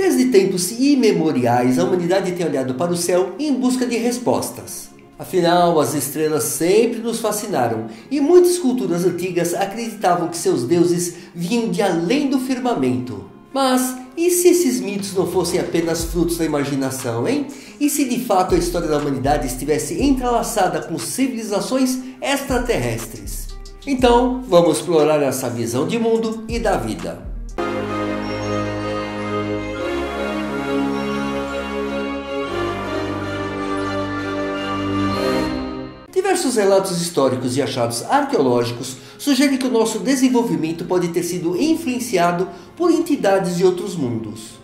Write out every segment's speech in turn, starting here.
Desde tempos imemoriais, a humanidade tem olhado para o céu em busca de respostas. Afinal, as estrelas sempre nos fascinaram e muitas culturas antigas acreditavam que seus deuses vinham de além do firmamento. Mas e se esses mitos não fossem apenas frutos da imaginação, hein? E se de fato a história da humanidade estivesse entrelaçada com civilizações extraterrestres? Então, vamos explorar essa visão de mundo e da vida. Diversos relatos históricos e achados arqueológicos sugerem que o nosso desenvolvimento pode ter sido influenciado por entidades de outros mundos.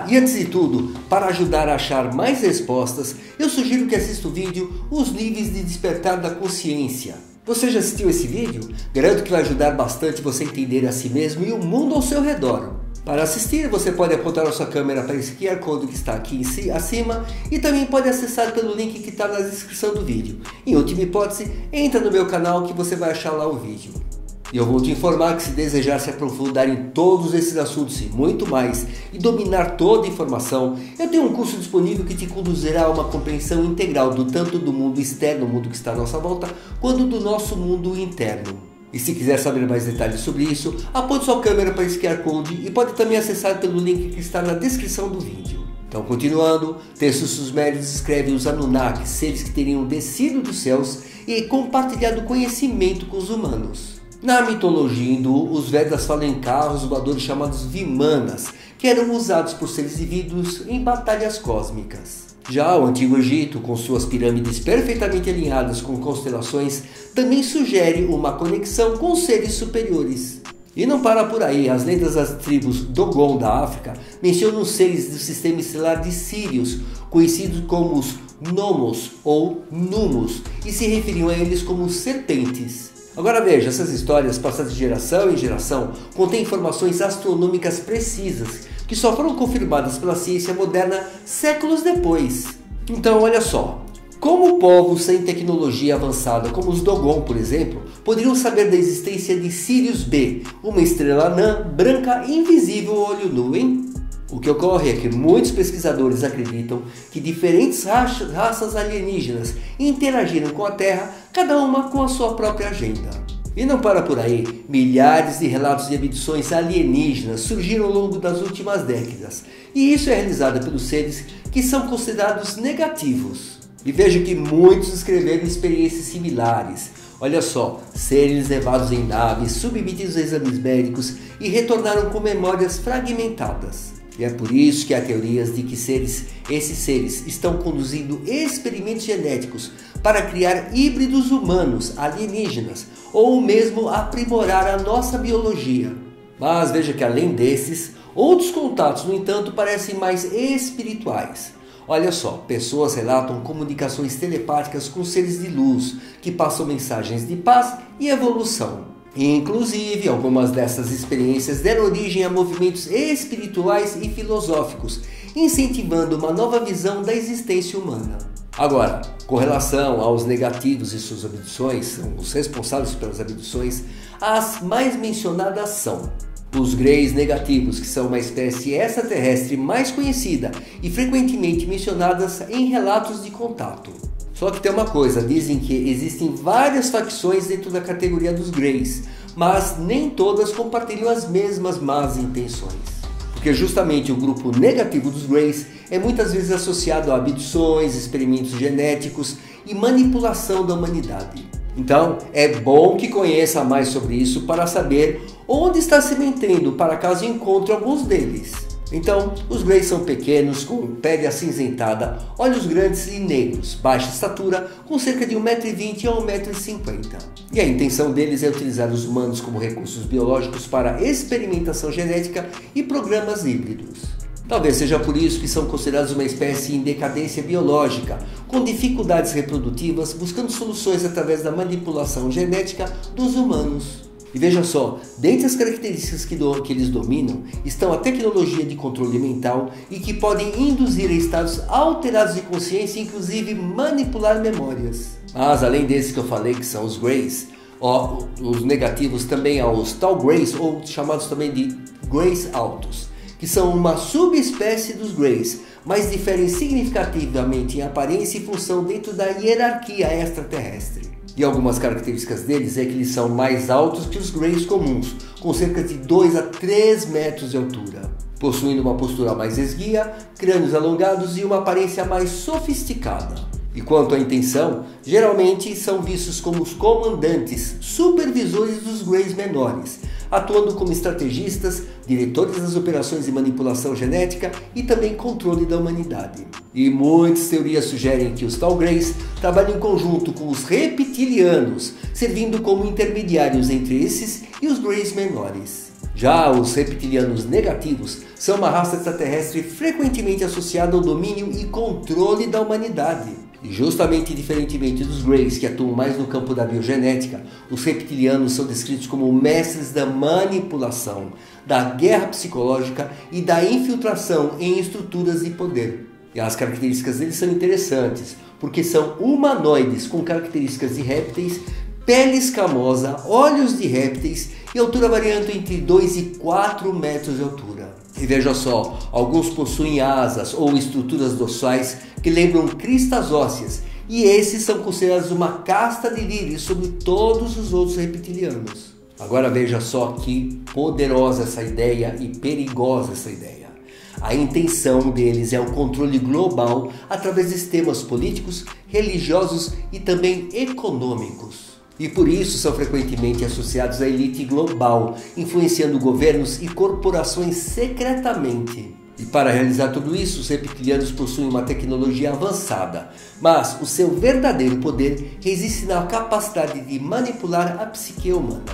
E antes de tudo, para ajudar a achar mais respostas, eu sugiro que assista o vídeo Os Níveis de Despertar da Consciência. Você já assistiu esse vídeo? Garanto que vai ajudar bastante você a entender a si mesmo e o mundo ao seu redor. Para assistir, você pode apontar a sua câmera para esse QR Code que está aqui acima e também pode acessar pelo link que está na descrição do vídeo. Em última hipótese, entra no meu canal que você vai achar lá o vídeo. E eu vou te informar que se desejar se aprofundar em todos esses assuntos e muito mais e dominar toda a informação, eu tenho um curso disponível que te conduzirá a uma compreensão integral tanto do mundo externo, o mundo que está à nossa volta, quanto do nosso mundo interno. E se quiser saber mais detalhes sobre isso, aponte sua câmera para esse QR Code e pode também acessar pelo link que está na descrição do vídeo. Então, continuando, textos sumérios escreve os Anunnaki, seres que teriam descido dos céus e compartilhado conhecimento com os humanos. Na mitologia hindu, os Vedas falam em carros voadores chamados Vimanas, que eram usados por seres divinos em batalhas cósmicas. Já o Antigo Egito, com suas pirâmides perfeitamente alinhadas com constelações, também sugere uma conexão com seres superiores. E não para por aí, as lendas das tribos Dogon da África mencionam seres do sistema estelar de Sírios, conhecidos como os Gnomos ou Numos, e se referiam a eles como serpentes. Agora veja, essas histórias passadas de geração em geração contêm informações astronômicas precisas, que só foram confirmadas pela ciência moderna séculos depois. Então olha só, como povos sem tecnologia avançada como os Dogon, por exemplo, poderiam saber da existência de Sirius B, uma estrela anã, branca e invisível ao olho nu, hein? O que ocorre é que muitos pesquisadores acreditam que diferentes raças alienígenas interagiram com a Terra, cada uma com a sua própria agenda. E não para por aí, milhares de relatos de abduções alienígenas surgiram ao longo das últimas décadas, e isso é realizado pelos seres que são considerados negativos. E vejo que muitos escreveram experiências similares. Olha só, seres levados em naves, submetidos a exames médicos e retornaram com memórias fragmentadas. E é por isso que há teorias de que esses seres estão conduzindo experimentos genéticos para criar híbridos humanos alienígenas ou mesmo aprimorar a nossa biologia. Mas veja que além desses, outros contatos, no entanto, parecem mais espirituais. Olha só, pessoas relatam comunicações telepáticas com seres de luz que passam mensagens de paz e evolução. Inclusive, algumas dessas experiências deram origem a movimentos espirituais e filosóficos, incentivando uma nova visão da existência humana. Agora, com relação aos negativos e suas abduções, os responsáveis pelas abduções, as mais mencionadas são os Greys negativos, que são uma espécie extraterrestre mais conhecida e frequentemente mencionadas em relatos de contato. Só que tem uma coisa, dizem que existem várias facções dentro da categoria dos Greys, mas nem todas compartilham as mesmas más intenções. Porque justamente o grupo negativo dos Greys é muitas vezes associado a abduções, experimentos genéticos e manipulação da humanidade. Então é bom que conheça mais sobre isso para saber onde está se metendo, para caso encontre alguns deles. Então, os Greys são pequenos, com pele acinzentada, olhos grandes e negros, baixa estatura, com cerca de 1,20 m a 1,50 m. E a intenção deles é utilizar os humanos como recursos biológicos para experimentação genética e programas híbridos. Talvez seja por isso que são considerados uma espécie em decadência biológica, com dificuldades reprodutivas, buscando soluções através da manipulação genética dos humanos. E veja só, dentre as características que eles dominam, estão a tecnologia de controle mental e que podem induzir a estados alterados de consciência e inclusive manipular memórias. Mas além desses que eu falei, que são os Greys, os negativos também há os Tall Greys, ou chamados também de Greys altos, que que são uma subespécie dos Greys, mas diferem significativamente em aparência e função dentro da hierarquia extraterrestre. E algumas características deles é que eles são mais altos que os Greys comuns, com cerca de 2 a 3 metros de altura, possuindo uma postura mais esguia, crânios alongados e uma aparência mais sofisticada. E quanto à intenção, geralmente são vistos como os comandantes, supervisores dos Greys menores, atuando como estrategistas, diretores das operações de manipulação genética e também controle da humanidade. E muitas teorias sugerem que os Tall Greys trabalham em conjunto com os reptilianos, servindo como intermediários entre esses e os Greys menores. Já os reptilianos negativos são uma raça extraterrestre frequentemente associada ao domínio e controle da humanidade. E justamente diferentemente dos Greys, que atuam mais no campo da biogenética, os reptilianos são descritos como mestres da manipulação, da guerra psicológica e da infiltração em estruturas de poder. E as características deles são interessantes, porque são humanoides com características de répteis, pele escamosa, olhos de répteis e altura variando entre 2 e 4 metros de altura. E veja só, alguns possuem asas ou estruturas dorsais que lembram cristas ósseas, e esses são considerados uma casta de líderes sobre todos os outros reptilianos. Agora veja só que poderosa essa ideia e perigosa essa ideia. A intenção deles é o controle global através de sistemas políticos, religiosos e também econômicos. E por isso são frequentemente associados à elite global, influenciando governos e corporações secretamente. E para realizar tudo isso, os reptilianos possuem uma tecnologia avançada, mas o seu verdadeiro poder reside na capacidade de manipular a psique humana.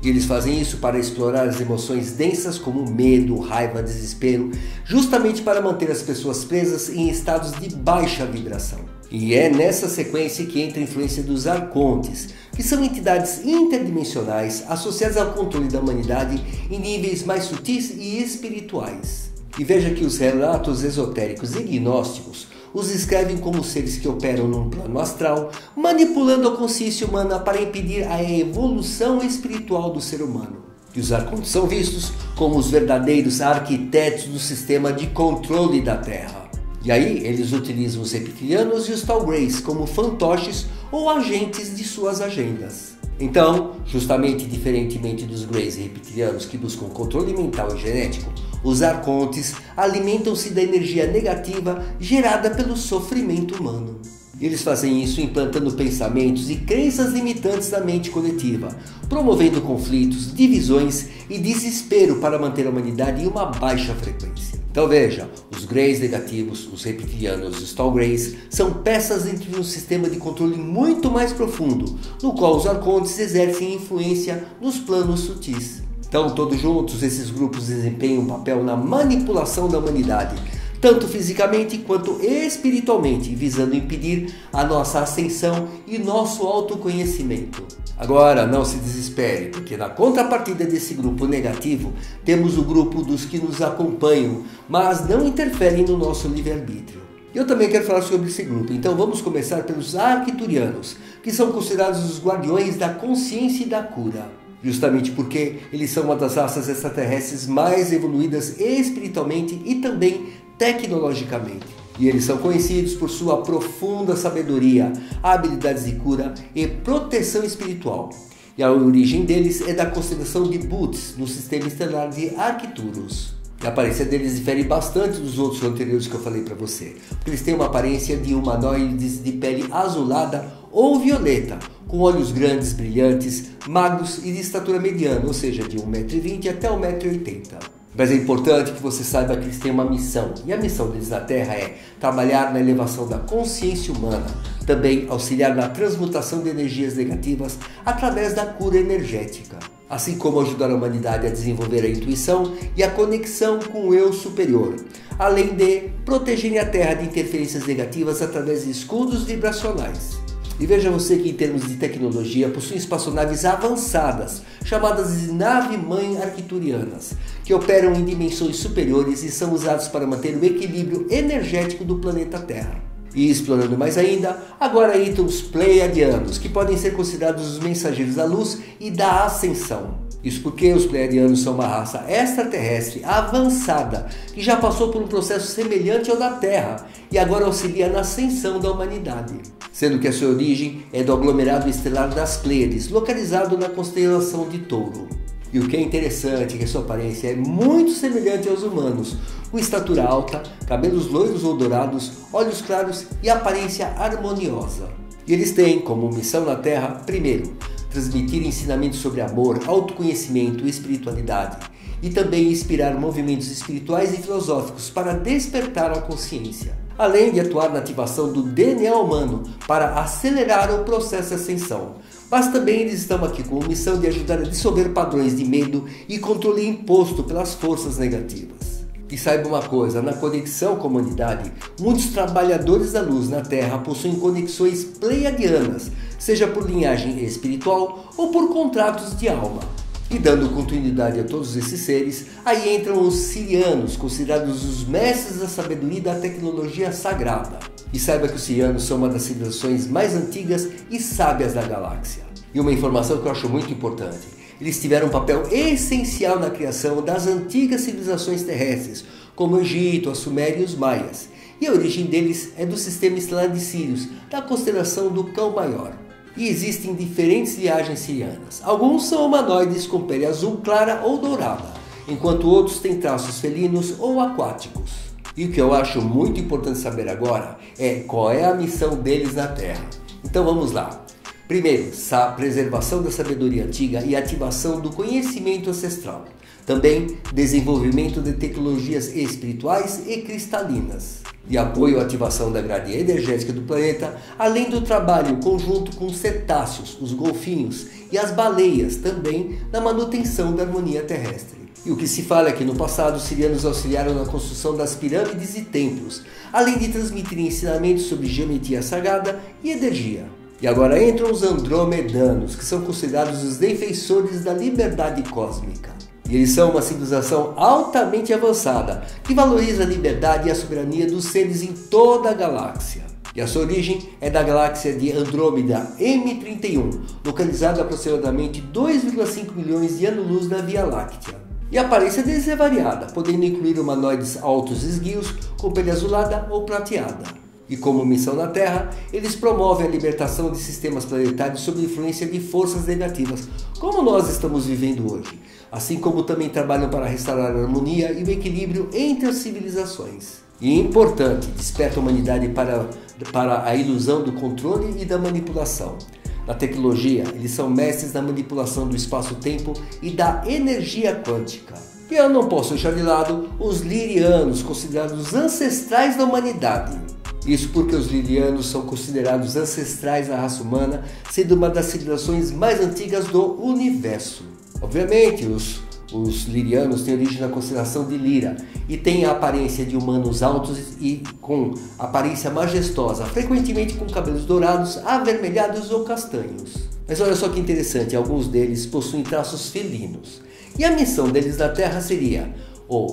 E eles fazem isso para explorar as emoções densas como medo, raiva, desespero, justamente para manter as pessoas presas em estados de baixa vibração. E é nessa sequência que entra a influência dos arcontes, que são entidades interdimensionais associadas ao controle da humanidade em níveis mais sutis e espirituais. E veja que os relatos esotéricos e gnósticos os descrevem como seres que operam num plano astral, manipulando a consciência humana para impedir a evolução espiritual do ser humano. E os arcontes são vistos como os verdadeiros arquitetos do sistema de controle da Terra. E aí eles utilizam os reptilianos e os Tall Greys como fantoches ou agentes de suas agendas. Então, justamente diferentemente dos Greys e reptilianos que buscam controle mental e genético, os arcontes alimentam-se da energia negativa gerada pelo sofrimento humano. Eles fazem isso implantando pensamentos e crenças limitantes na mente coletiva, promovendo conflitos, divisões e desespero para manter a humanidade em uma baixa frequência. Então veja, os Greys negativos, os reptilianos e os Tall Greys são peças dentro de um sistema de controle muito mais profundo, no qual os arcontes exercem influência nos planos sutis. Então, todos juntos, esses grupos desempenham um papel na manipulação da humanidade, tanto fisicamente quanto espiritualmente, visando impedir a nossa ascensão e nosso autoconhecimento. Agora, não se desespere, porque na contrapartida desse grupo negativo, temos o grupo dos que nos acompanham, mas não interferem no nosso livre-arbítrio. Eu também quero falar sobre esse grupo, então vamos começar pelos arcturianos, que são considerados os guardiões da consciência e da cura. Justamente porque eles são uma das raças extraterrestres mais evoluídas espiritualmente e também tecnologicamente. E eles são conhecidos por sua profunda sabedoria, habilidades de cura e proteção espiritual. E a origem deles é da constelação de Bootes, no sistema estelar de Arcturus. A aparência deles difere bastante dos outros anteriores que eu falei para você, porque eles têm uma aparência de humanoides de pele azulada ou violeta, com olhos grandes, brilhantes, magros e de estatura mediana, ou seja, de 1,20 m até 1,80 m. Mas é importante que você saiba que eles têm uma missão, e a missão deles na Terra é trabalhar na elevação da consciência humana, também auxiliar na transmutação de energias negativas através da cura energética, assim como ajudar a humanidade a desenvolver a intuição e a conexão com o eu superior, além de protegerem a Terra de interferências negativas através de escudos vibracionais. E veja você que em termos de tecnologia possuem espaçonaves avançadas, chamadas de nave-mãe arcturianas, que operam em dimensões superiores e são usados para manter o equilíbrio energético do planeta Terra. E explorando mais ainda, agora entram os pleiadianos, que podem ser considerados os mensageiros da luz e da ascensão. Isso porque os Pleiadianos são uma raça extraterrestre avançada que já passou por um processo semelhante ao da Terra e agora auxilia na ascensão da humanidade. Sendo que a sua origem é do aglomerado estelar das Pleiades, localizado na constelação de Touro. E o que é interessante é que sua aparência é muito semelhante aos humanos, com estatura alta, cabelos loiros ou dourados, olhos claros e aparência harmoniosa. E eles têm como missão na Terra, primeiro, transmitir ensinamentos sobre amor, autoconhecimento e espiritualidade, e também inspirar movimentos espirituais e filosóficos para despertar a consciência, além de atuar na ativação do DNA humano para acelerar o processo de ascensão. Mas também eles estão aqui com a missão de ajudar a dissolver padrões de medo e controle imposto pelas forças negativas. E saiba uma coisa, na conexão com a humanidade, muitos trabalhadores da luz na Terra possuem conexões pleiadianas, seja por linhagem espiritual ou por contratos de alma. E dando continuidade a todos esses seres, aí entram os Sirianos, considerados os mestres da sabedoria e da tecnologia sagrada. E saiba que os Sirianos são uma das civilizações mais antigas e sábias da galáxia. E uma informação que eu acho muito importante. Eles tiveram um papel essencial na criação das antigas civilizações terrestres, como o Egito, a Suméria e os Maias. E a origem deles é do sistema estelar de Sírios, da constelação do Cão Maior. E existem diferentes linhagens sirianas. Alguns são humanoides com pele azul clara ou dourada, enquanto outros têm traços felinos ou aquáticos. E o que eu acho muito importante saber agora é qual é a missão deles na Terra. Então vamos lá. Primeiro, a preservação da sabedoria antiga e ativação do conhecimento ancestral. Também, desenvolvimento de tecnologias espirituais e cristalinas. E apoio à ativação da grade energética do planeta, além do trabalho conjunto com os cetáceos, os golfinhos e as baleias, também na manutenção da harmonia terrestre. E o que se fala é que no passado os sirianos auxiliaram na construção das pirâmides e templos, além de transmitir ensinamentos sobre geometria sagrada e energia. E agora entram os andromedanos, que são considerados os defensores da liberdade cósmica. E eles são uma civilização altamente avançada, que valoriza a liberdade e a soberania dos seres em toda a galáxia. E a sua origem é da galáxia de Andrômeda M31, localizada a aproximadamente 2,5 milhões de anos-luz da Via Láctea. E a aparência deles é variada, podendo incluir humanoides altos e esguios, com pele azulada ou prateada. E como missão na Terra, eles promovem a libertação de sistemas planetários sob influência de forças negativas, como nós estamos vivendo hoje, assim como também trabalham para restaurar a harmonia e o equilíbrio entre as civilizações. E importante, desperta a humanidade para a ilusão do controle e da manipulação. Na tecnologia, eles são mestres da manipulação do espaço-tempo e da energia quântica. E eu não posso deixar de lado os Lirianos, considerados os ancestrais da humanidade. Isso porque os Lirianos são considerados ancestrais da raça humana, sendo uma das civilizações mais antigas do universo. Obviamente, os Lirianos têm origem na constelação de Lira e têm a aparência de humanos altos e com aparência majestosa, frequentemente com cabelos dourados, avermelhados ou castanhos. Mas olha só que interessante, alguns deles possuem traços felinos. E a missão deles na Terra seria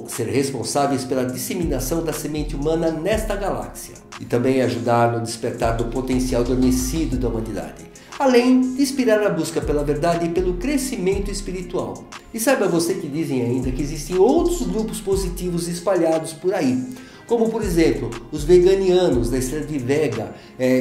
ser responsáveis pela disseminação da semente humana nesta galáxia e também ajudar no despertar do potencial adormecido da humanidade, além de inspirar a busca pela verdade e pelo crescimento espiritual. E saiba você que dizem ainda que existem outros grupos positivos espalhados por aí, como por exemplo os veganianos da estrela de Vega,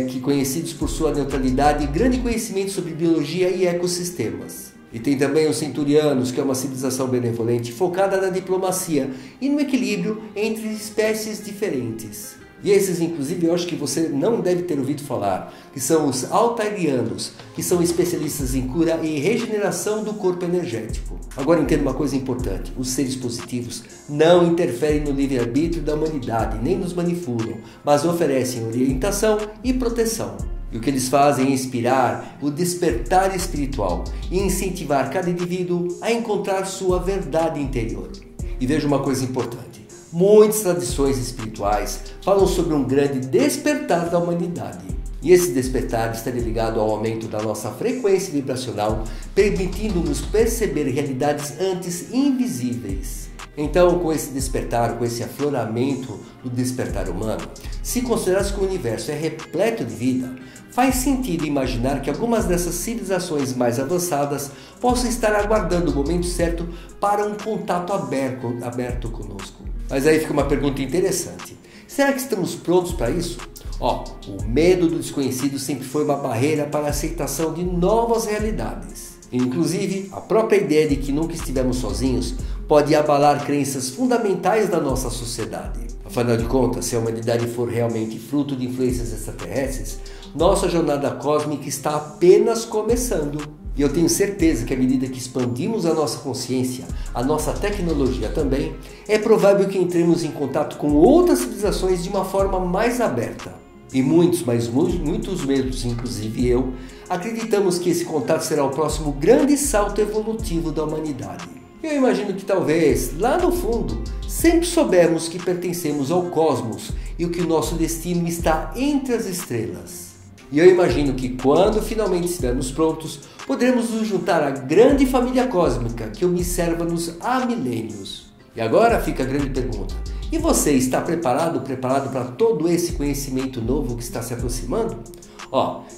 que conhecidos por sua neutralidade e grande conhecimento sobre biologia e ecossistemas. E tem também os centurianos, que é uma civilização benevolente focada na diplomacia e no equilíbrio entre espécies diferentes. E esses, inclusive, eu acho que você não deve ter ouvido falar, que são os altairianos, que são especialistas em cura e regeneração do corpo energético. Agora entenda uma coisa importante, os seres positivos não interferem no livre-arbítrio da humanidade, nem nos manipulam, mas oferecem orientação e proteção. E o que eles fazem é inspirar o despertar espiritual e incentivar cada indivíduo a encontrar sua verdade interior. E veja uma coisa importante, muitas tradições espirituais falam sobre um grande despertar da humanidade. E esse despertar estaria ligado ao aumento da nossa frequência vibracional, permitindo-nos perceber realidades antes invisíveis. Então, com esse despertar, com esse afloramento do despertar humano, se considerarmos que o universo é repleto de vida, faz sentido imaginar que algumas dessas civilizações mais avançadas possam estar aguardando o momento certo para um contato aberto conosco. Mas aí fica uma pergunta interessante. Será que estamos prontos para isso? O medo do desconhecido sempre foi uma barreira para a aceitação de novas realidades. Inclusive, a própria ideia de que nunca estivemos sozinhos pode abalar crenças fundamentais da nossa sociedade. Afinal de contas, se a humanidade for realmente fruto de influências extraterrestres, nossa jornada cósmica está apenas começando. E eu tenho certeza que à medida que expandimos a nossa consciência, a nossa tecnologia também, é provável que entremos em contato com outras civilizações de uma forma mais aberta. E muitos, mas muitos mesmos, inclusive eu, acreditamos que esse contato será o próximo grande salto evolutivo da humanidade. Eu imagino que talvez, lá no fundo, sempre soubemos que pertencemos ao cosmos e que o nosso destino está entre as estrelas. E eu imagino que quando finalmente estivermos prontos, poderemos nos juntar à grande família cósmica que observa-nos há milênios. E agora fica a grande pergunta. E você está preparado para todo esse conhecimento novo que está se aproximando?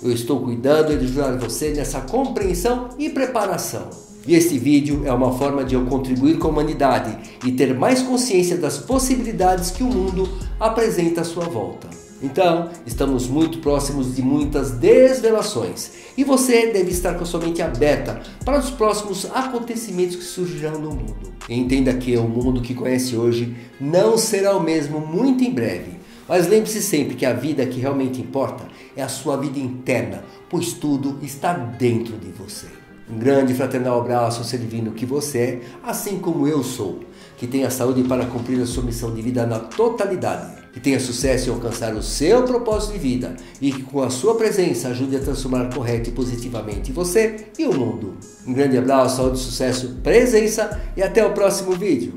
Eu estou cuidando de ajudar você nessa compreensão e preparação. E este vídeo é uma forma de eu contribuir com a humanidade e ter mais consciência das possibilidades que o mundo apresenta à sua volta. Então, estamos muito próximos de muitas desvelações e você deve estar com a sua mente aberta para os próximos acontecimentos que surgirão no mundo. E entenda que o mundo que conhece hoje não será o mesmo muito em breve. Mas lembre-se sempre que a vida que realmente importa é a sua vida interna, pois tudo está dentro de você. Um grande e fraternal abraço ao ser divino que você é, assim como eu sou. Que tenha saúde para cumprir a sua missão de vida na totalidade. Que tenha sucesso em alcançar o seu propósito de vida e que com a sua presença ajude a transformar correto e positivamente você e o mundo. Um grande abraço, saúde, sucesso, presença e até o próximo vídeo.